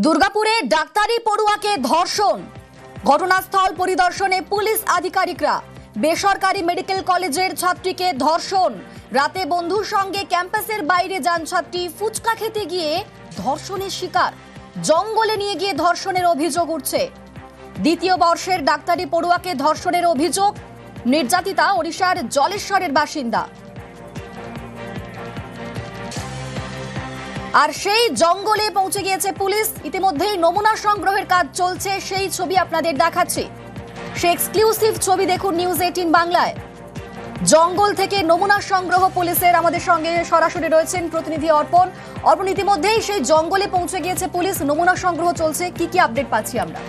দুর্গাপুরে ডাক্তারি পড়ুয়াকে ধর্ষণ, ঘটনাস্থল পরিদর্শনে পুলিশ আধিকারিকরা। বেসরকারি মেডিকেল কলেজের ছাত্রীকে ধর্ষণ, রাতে বন্ধুর সঙ্গে ক্যাম্পাসের বাইরে যান ছাত্রী, ফুচকা খেতে গিয়ে ধর্ষণের শিকার, জঙ্গলে নিয়ে গিয়ে ধর্ষণের অভিযোগ উঠছে। দ্বিতীয় বর্ষের ডাক্তারি পড়ুয়াকে ধর্ষণের অভিযোগ, নির্যাতিতা ওড়িশার জলেশ্বরের বাসিন্দা। আর সেই জঙ্গলে পৌঁছে গিয়েছে পুলিশ। ইতিমধ্যেই নমুনা সংগ্রহের কাজ চলছে, সেই ছবি আপনাদের দেখাচ্ছি। সে এক্সক্লুসিভ ছবি দেখুন নিউজ 18 বাংলায়। জঙ্গল থেকে নমুনা সংগ্রহ পুলিশের। আমাদের সঙ্গে সরাসরি রয়েছেন প্রতিনিধি অর্পণ। অর্পণ, ইতিমধ্যেই সেই জঙ্গলে পৌঁছে গিয়েছে পুলিশ, নমুনা সংগ্রহ চলছে, কি কি আপডেট পাচ্ছি আমরা?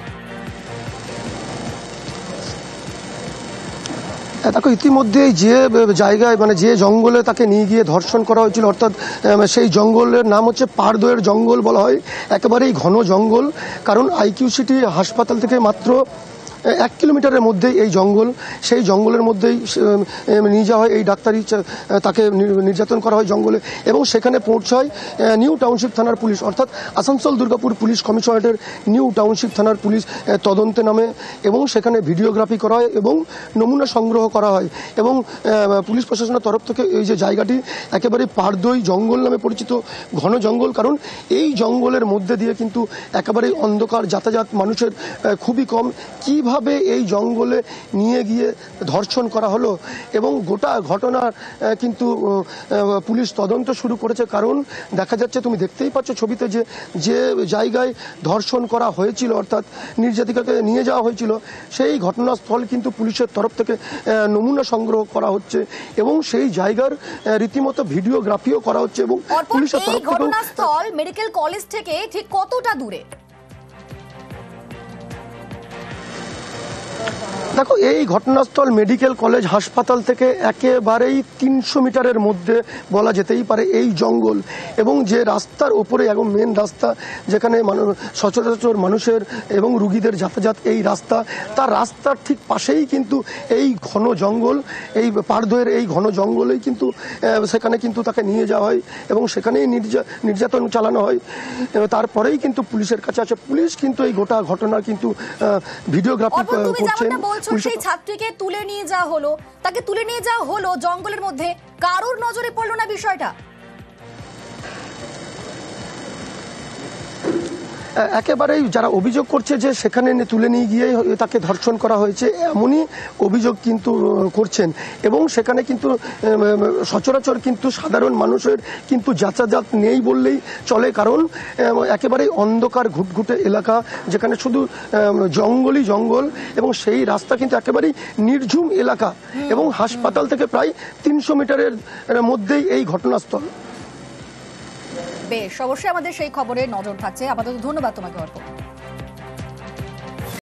দেখো, ইতিমধ্যেই যে জায়গায় যে জঙ্গলে তাকে নিয়ে গিয়ে ধর্ষণ করা হয়েছিল, অর্থাৎ সেই জঙ্গলের নাম হচ্ছে পারদোয়ের জঙ্গল বলা হয়। একেবারেই ঘন জঙ্গল, কারণ আইকিউ সিটি হাসপাতাল থেকে মাত্র 1 কিলোমিটারের মধ্যেই এই জঙ্গল। সেই জঙ্গলের মধ্যেই নিয়ে যাওয়া হয় এই ডাক্তারি, তাকে নির্যাতন করা হয় জঙ্গলে, এবং সেখানে পৌঁছায় নিউ টাউনশিপ থানার পুলিশ, অর্থাৎ আসানসোল দুর্গাপুর পুলিশ কমিশনারেটের নিউ টাউনশিপ থানার পুলিশ তদন্তে নামে, এবং সেখানে ভিডিওগ্রাফি করা হয় এবং নমুনা সংগ্রহ করা হয়। এবং পুলিশ প্রশাসনের তরফ থেকে এই যে জায়গাটি একেবারে পারদই জঙ্গল নামে পরিচিত, ঘন জঙ্গল, কারণ এই জঙ্গলের মধ্যে দিয়ে কিন্তু একেবারেই অন্ধকার, যাতায়াত মানুষের খুবই কম। কিভাবে এই জঙ্গলে নিয়ে গিয়ে ধর্ষণ করা হলো এবং গোটা ঘটনার কিন্তু পুলিশ তদন্ত শুরু করেছে। কারণ দেখা যাচ্ছে, তুমি দেখতেই পাচ্ছ ছবিতে, যে জায়গায় ধর্ষণ করা হয়েছিল, অর্থাৎ নির্যাতিকাকে নিয়ে যাওয়া হয়েছিল, সেই ঘটনাস্থল কিন্তু পুলিশের তরফ থেকে নমুনা সংগ্রহ করা হচ্ছে এবং সেই জায়গার রীতিমতো ভিডিওগ্রাফিও করা হচ্ছে। এবং পুলিশের তরফ থেকে ঘটনাস্থল মেডিকেল কলেজ থেকে ঠিক কতটা দূরে? দেখো, এই ঘটনাস্থল মেডিকেল কলেজ হাসপাতাল থেকে একেবারেই 300 মিটারের মধ্যে বলা যেতেই পারে এই জঙ্গল। এবং যে রাস্তার ওপরে একদম মেন রাস্তা, যেখানে সচরাচর মানুষের এবং রুগীদের যাতায়াত, এই রাস্তা, তার রাস্তার ঠিক পাশেই কিন্তু এই ঘন জঙ্গল, এই পারদোয়ের এই ঘন জঙ্গলেই কিন্তু সেখানে কিন্তু তাকে নিয়ে যাওয়া হয় এবং সেখানেই নির্যাতন চালানো হয়। তারপরেই কিন্তু পুলিশের কাছে আছে। পুলিশ কিন্তু এই গোটা ঘটনার কিন্তু ভিডিওগ্রাফি করছেন। সেই ছাত্রীকে তুলে নিয়ে যাওয়া হলো, তাকে তুলে নিয়ে যাওয়া হলো জঙ্গলের মধ্যে, কারোর নজরে পড়লো না বিষয়টা? একেবারেই যারা অভিযোগ করছে যে সেখানে তুলে নিয়ে গিয়ে তাকে ধর্ষণ করা হয়েছে, এমনই অভিযোগ কিন্তু করছেন। এবং সেখানে কিন্তু সচরাচর কিন্তু সাধারণ মানুষের কিন্তু যাতায়াত নেই বললেই চলে, কারণ একেবারেই অন্ধকার ঘুটঘুটে এলাকা, যেখানে শুধু জঙ্গলই জঙ্গল, এবং সেই রাস্তা কিন্তু একেবারেই নির্ঝুম এলাকা, এবং হাসপাতাল থেকে প্রায় 300 মিটারের মধ্যেই এই ঘটনাস্থল। বেশ, অবশ্যই আমাদের সেই খবরে নজর থাকছে। আপাতত ধন্যবাদ তোমাকে অর্পণ।